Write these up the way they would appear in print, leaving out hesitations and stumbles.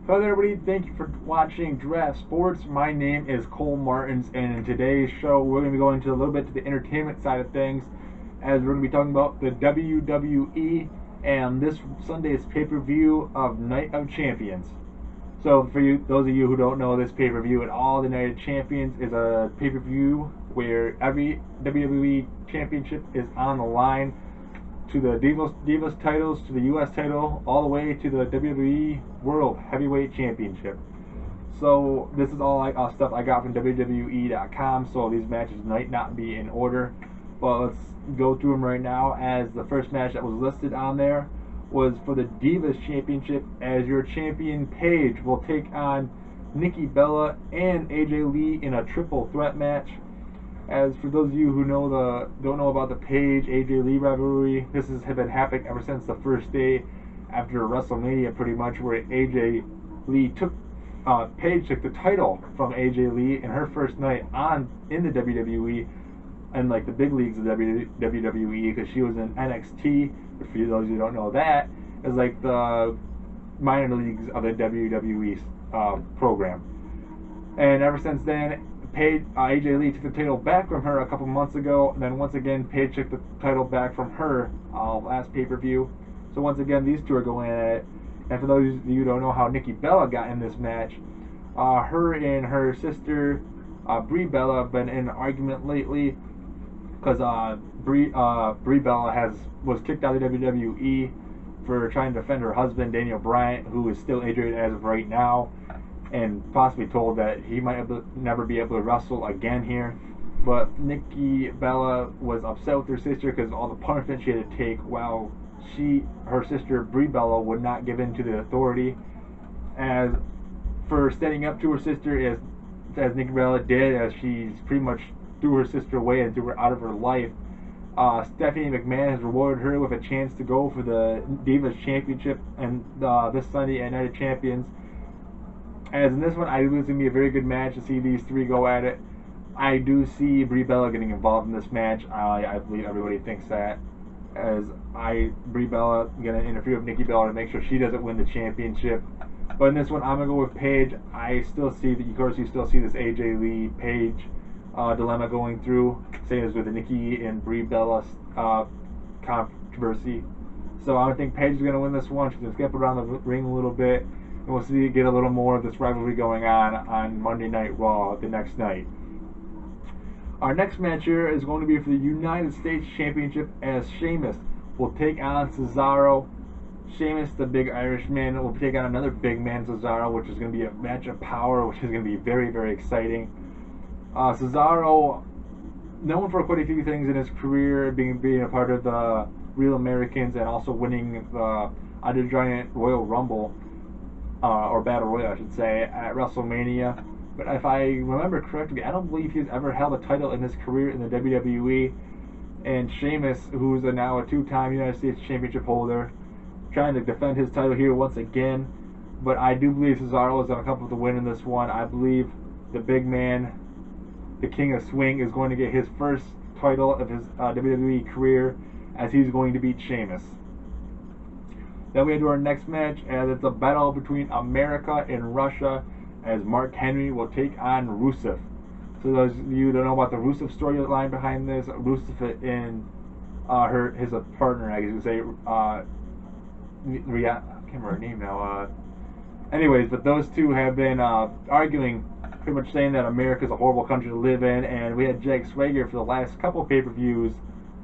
Hello everybody, thank you for watching Draft Sports. My name is Cole Martins, and in today's show we're going to be going to a little bit to the entertainment side of things, as we're going to be talking about the WWE and this Sunday's pay-per-view of Night of Champions. So for you, those of you who don't know, this pay-per-view at all, the Night of Champions is a pay-per-view where every WWE championship is on the line, to the Divas titles, to the U.S. title, all the way to the WWE World Heavyweight Championship. So this is all stuff I got from WWE.com, so these matches might not be in order, but let's go through them right now. As the first match that was listed on there was for the Divas Championship, as your champion Paige will take on Nikki Bella and AJ Lee in a triple threat match. As for those of you who don't know about the Paige AJ Lee rivalry, this has been happening ever since the first day after WrestleMania, pretty much, where AJ Lee took Paige took the title from AJ Lee in her first night in the WWE and like the big leagues of WWE, because she was in NXT. But for those who don't know, that is like the minor leagues of the WWE program. And ever since then, AJ Lee took the title back from her a couple months ago, and then once again Paige took the title back from her last pay-per-view. So once again these two are going at it. And for those of you who don't know how Nikki Bella got in this match, her and her sister Brie Bella have been in an argument lately, because Brie Bella was kicked out of WWE for trying to defend her husband Daniel Bryant, who is still injured as of right now, and possibly told that he might never be able to wrestle again here. But Nikki Bella was upset with her sister because of all the punishment she had to take, while her sister Brie Bella would not give in to the authority. As for standing up to her sister, as Nikki Bella did, as she's pretty much threw her sister away and threw her out of her life, Stephanie McMahon has rewarded her with a chance to go for the Divas Championship and this Sunday at Night of Champions. As in this one, I believe it's going to be a very good match to see these three go at it. I do see Brie Bella getting involved in this match. I believe everybody thinks that. As Brie Bella going to interfere with Nikki Bella to make sure she doesn't win the championship. But in this one, I'm going to go with Paige. I still see that, of course, you still see this AJ Lee Paige dilemma going through, same as with the Nikki and Brie Bella controversy. So I think Paige is going to win this one. She's going to skip around the ring a little bit, and we'll get a little more of this rivalry going on Monday Night Raw the next night. Our next match here is going to be for the United States Championship, as Sheamus will take on Cesaro. Sheamus, the big Irishman, will take on another big man, Cesaro, which is going to be a match of power, which is going to be very, very exciting. Cesaro, known for quite a few things in his career, being a part of the Real Americans and also winning the Andre the Giant Royal Rumble, or Battle Royal, I should say, at WrestleMania. But if I remember correctly, I don't believe he's ever held a title in his career in the WWE. And Sheamus, who's now a two-time United States Championship holder, trying to defend his title here once again. But I do believe Cesaro is going to come with the win in this one. I believe the big man, the King of Swing, is going to get his first title of his WWE career, as he's going to beat Sheamus. Then we head to our next match, as it's a battle between America and Russia, as Mark Henry will take on Rusev. So those of you who don't know about the Rusev storyline behind this, Rusev and his partner, I guess you could say, I can't remember her name now. Anyways, but those two have been arguing, pretty much saying that America is a horrible country to live in, and we had Jack Swagger for the last couple of pay-per-views.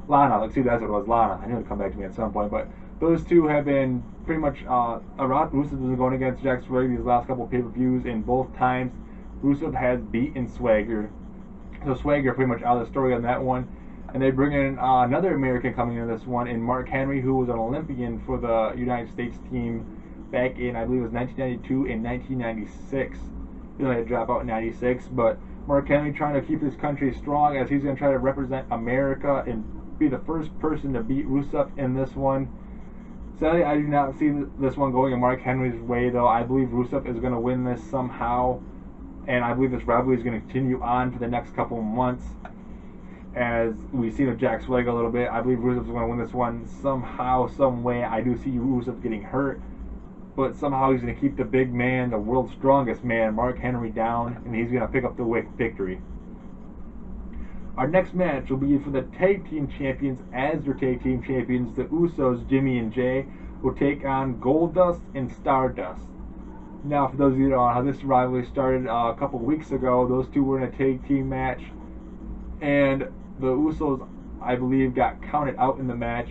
Lana, let's see, that's what it was, Lana. I knew it would come back to me at some point, but those two have been pretty much around. Rusev has been going against Jack Swagger these last couple of pay-per-views, and both times Rusev has beaten Swagger. So Swagger pretty much out of the story on that one. And they bring in another American coming into this one, in Mark Henry, who was an Olympian for the United States team back in, I believe it was 1992 and 1996. He only had to drop out in 96, but Mark Henry trying to keep his country strong, as he's going to try to represent America and be the first person to beat Rusev in this one. Sadly, I do not see this one going in Mark Henry's way, though. I believe Rusev is going to win this somehow, and I believe this rivalry is going to continue on for the next couple of months. As we've seen with Jack Swagger a little bit, I believe Rusev is going to win this one somehow, some way. I do see Rusev getting hurt, but somehow he's going to keep the big man, the world's strongest man, Mark Henry, down, and he's going to pick up the victory. Our next match will be for the Tag Team Champions. As their Tag Team Champions, the Usos, Jimmy and Jay, will take on Goldust and Stardust. Now, for those of you who don't know how this rivalry started a couple weeks ago, those two were in a tag team match, and the Usos, I believe, got counted out in the match,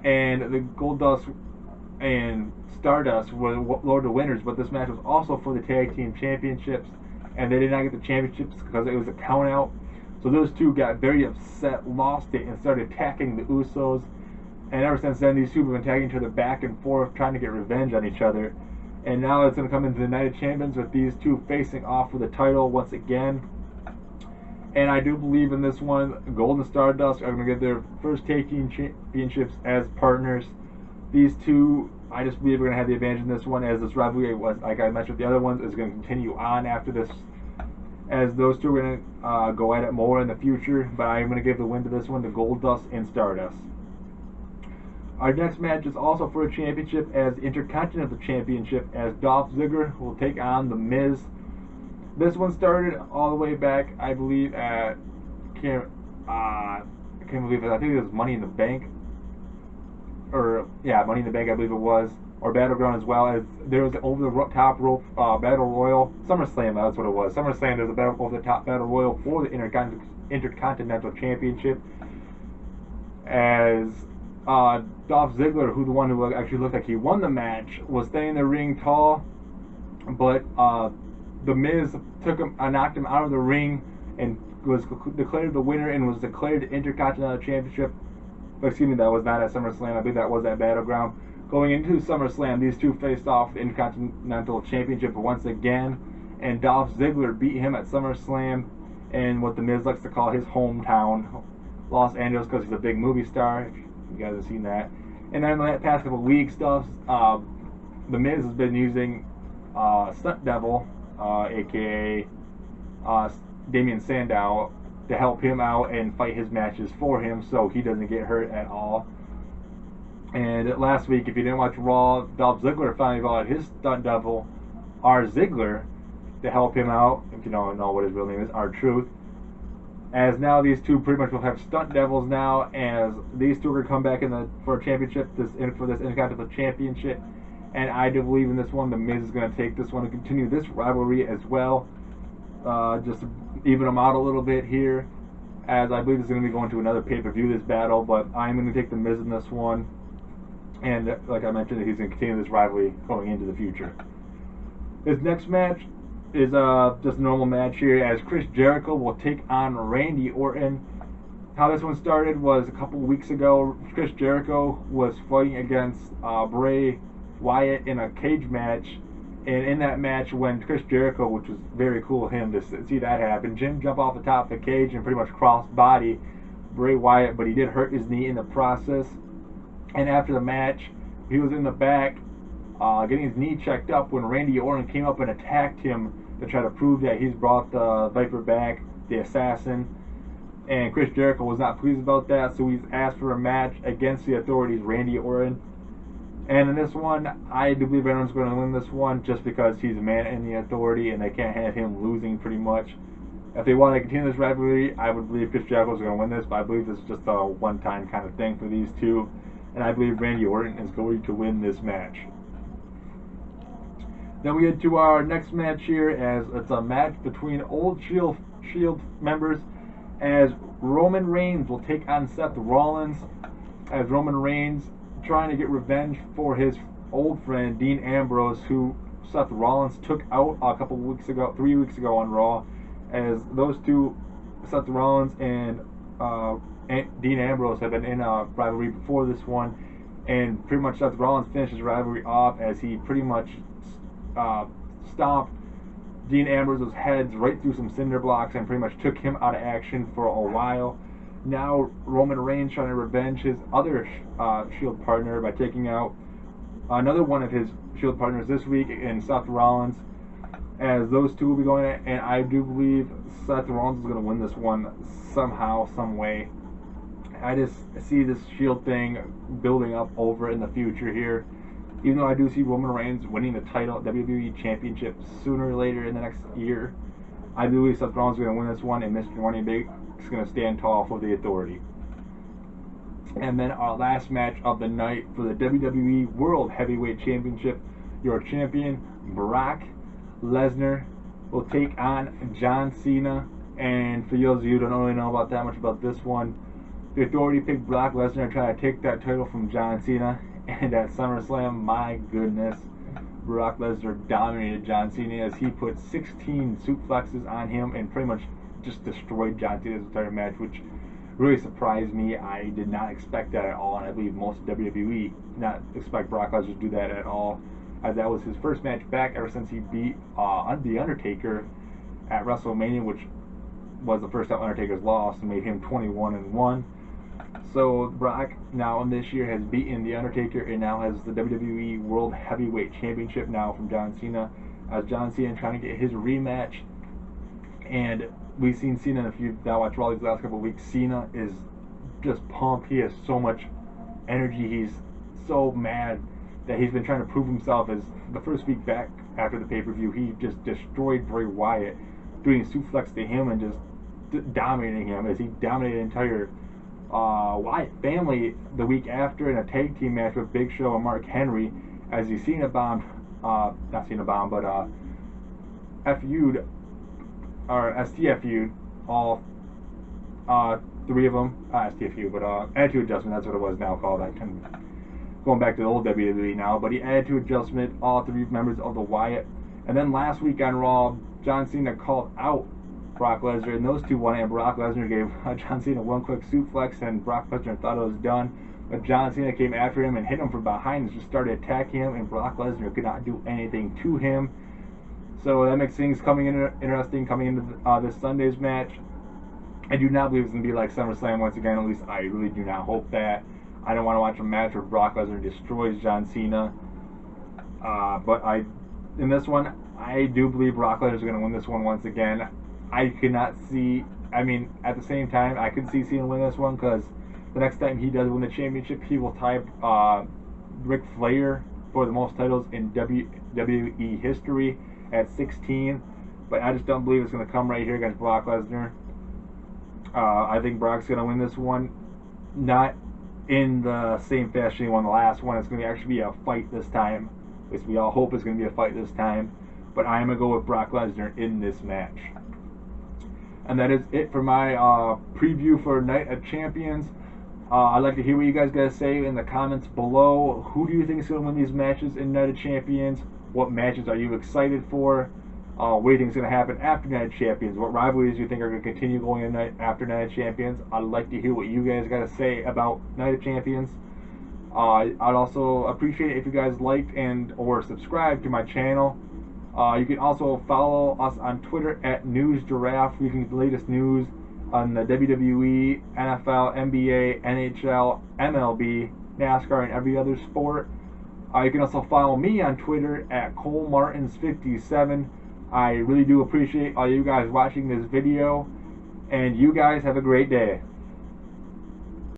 and the Goldust and Stardust were the winners, but this match was also for the Tag Team Championships, and they did not get the championships because it was a count out. So those two got very upset, lost it, and started attacking the Usos. And ever since then, these two have been tagging each other back and forth, trying to get revenge on each other. And now it's going to come into the Night of Champions with these two facing off for the title once again. And I do believe in this one, Gold and Stardust are going to get their first tag team championships as partners. These two, I just believe, are going to have the advantage in this one, as this rivalry, was, like I mentioned with the other ones, is going to continue on after this, as those two are going to go at it more in the future. But I'm going to give the win to this one to Goldust and Stardust. Our next match is also for a championship, as Intercontinental Championship, as Dolph Ziggler will take on The Miz. This one started all the way back, I believe, at I can't believe it. I think it was Money in the Bank, or yeah, Money in the Bank, I believe it was, or Battleground, as well as there was an over the top rope battle royal. SummerSlam, that's what it was. SummerSlam, there's a over the top battle royal for the Intercontinental Championship, as Dolph Ziggler, who the one who actually looked like he won the match, was staying in the ring tall, but The Miz took him, knocked him out of the ring, and was declared the winner and was declared the Intercontinental Championship. Excuse me, that was not at SummerSlam. I believe that was at Battleground. Going into SummerSlam, these two faced off the Intercontinental Championship once again, and Dolph Ziggler beat him at SummerSlam in what The Miz likes to call his hometown, Los Angeles, because he's a big movie star. You guys have seen that. And then the past couple weeks, The Miz has been using Stunt Devil, aka Damian Sandow, to help him out and fight his matches for him, so he doesn't get hurt at all. And last week, if you didn't watch Raw, Dolph Ziggler finally brought his Stunt Devil, R. Ziggler, to help him out. If you don't know what his real name is, R-Truth. As now these two pretty much will have Stunt Devils now, as these two are going to come back for a championship, for this Intercontinental Championship. And I do believe in this one, The Miz is going to take this one and continue this rivalry as well. Just to even them out a little bit here, as I believe it's going to be going to another pay-per-view, this battle. But I'm going to take The Miz in this one. And like I mentioned, he's going to continue this rivalry going into the future. This next match is just a normal match here, as Chris Jericho will take on Randy Orton. How this one started was a couple weeks ago. Chris Jericho was fighting against Bray Wyatt in a cage match, and in that match, when Chris Jericho, which was very cool of him to see that happen, Jim jumped off the top of the cage and pretty much crossed body Bray Wyatt, but he did hurt his knee in the process. And after the match, he was in the back getting his knee checked up when Randy Orton came up and attacked him to try to prove that he's brought the Viper back, the assassin. And Chris Jericho was not pleased about that, so he's asked for a match against the Authority's Randy Orton. And in this one, I do believe Orton's going to win this one, just because he's a man in the Authority and they can't have him losing pretty much. If they want to continue this rivalry, I would believe Chris Jericho's going to win this, but I believe this is just a one-time kind of thing for these two. And I believe Randy Orton is going to win this match. Then we get to our next match here, as it's a match between old Shield members, as Roman Reigns will take on Seth Rollins, as Roman Reigns trying to get revenge for his old friend Dean Ambrose, who Seth Rollins took out a couple weeks ago, 3 weeks ago on Raw, as those two, Seth Rollins and Dean Ambrose, have been in a rivalry before this one, and pretty much Seth Rollins finished his rivalry off as he pretty much stomped Dean Ambrose's heads right through some cinder blocks and pretty much took him out of action for a while. Now Roman Reigns trying to revenge his other Shield partner by taking out another one of his Shield partners this week in Seth Rollins, as those two will be going at, and I do believe Seth Rollins is going to win this one somehow, some way. I just see this Shield thing building up over in the future here, Even though I do see Roman Reigns winning the title, WWE Championship, sooner or later in the next year, I believe Seth Rollins is going to win this one, and Mr. Money Big is going to stand tall for the authority. And then our last match of the night for the WWE World Heavyweight Championship, your champion, Brock Lesnar, will take on John Cena. And for those of you who don't really know about that much about this one, the authority picked Brock Lesnar to try to take that title from John Cena. And at SummerSlam, my goodness, Brock Lesnar dominated John Cena as he put 16 suplexes on him and pretty much just destroyed John Cena's entire match, which really surprised me. I did not expect that at all, and I believe most WWE did not expect Brock Lesnar to do that at all, as that was his first match back ever since he beat The Undertaker at WrestleMania, which was the first time Undertaker's lost and made him 21-1. So Brock now in this year has beaten The Undertaker and now has the WWE World Heavyweight Championship now from John Cena, as John Cena trying to get his rematch. And we've seen Cena, if you've now watched Raw these last couple of weeks, Cena is just pumped. He has so much energy. He's so mad that he's been trying to prove himself. As the first week back after the pay-per-view, he just destroyed Bray Wyatt, doing a suplex to him and just dominating him, as he dominated the entire Wyatt family the week after in a tag team match with Big Show and Mark Henry, as he Cena bombed, not Cena bombed, but FU'd, or STFU'd, all three of them, STFU, but Attitude Adjustment, that's what it was now called. I can going back to the old WWE now, but he Attitude Adjustment all three members of the Wyatt. And then last week on Raw, John Cena called out Brock Lesnar, and those two won, and Brock Lesnar gave John Cena one quick suplex, and Brock Lesnar thought it was done, but John Cena came after him and hit him from behind and just started attacking him, and Brock Lesnar could not do anything to him. So that makes things interesting coming into this Sunday's match. I do not believe it's going to be like SummerSlam once again. At least I really do not hope that. I don't want to watch a match where Brock Lesnar destroys John Cena. But in this one, I do believe Brock Lesnar is going to win this one once again. I could not see, I mean, at the same time, I could see Cena win this one, because the next time he does win the championship, he will tie Ric Flair for the most titles in WWE history at 16. But I just don't believe it's going to come right here against Brock Lesnar. I think Brock's going to win this one, not in the same fashion he won the last one. It's going to actually be a fight this time. At least we all hope it's going to be a fight this time. But I am going to go with Brock Lesnar in this match. And that is it for my preview for Night of Champions. I'd like to hear what you guys got to say in the comments below. Who do you think is going to win these matches in Night of Champions? What matches are you excited for? What do you think is going to happen after Night of Champions? What rivalries do you think are going to continue going in after Night of Champions? I'd like to hear what you guys got to say about Night of Champions. I'd also appreciate it if you guys liked and or subscribed to my channel. You can also follow us on Twitter at NewsGiraffe. We can get the latest news on the WWE, NFL, NBA, NHL, MLB, NASCAR, and every other sport. You can also follow me on Twitter at ColeMartins57. I really do appreciate all you guys watching this video, and you guys have a great day.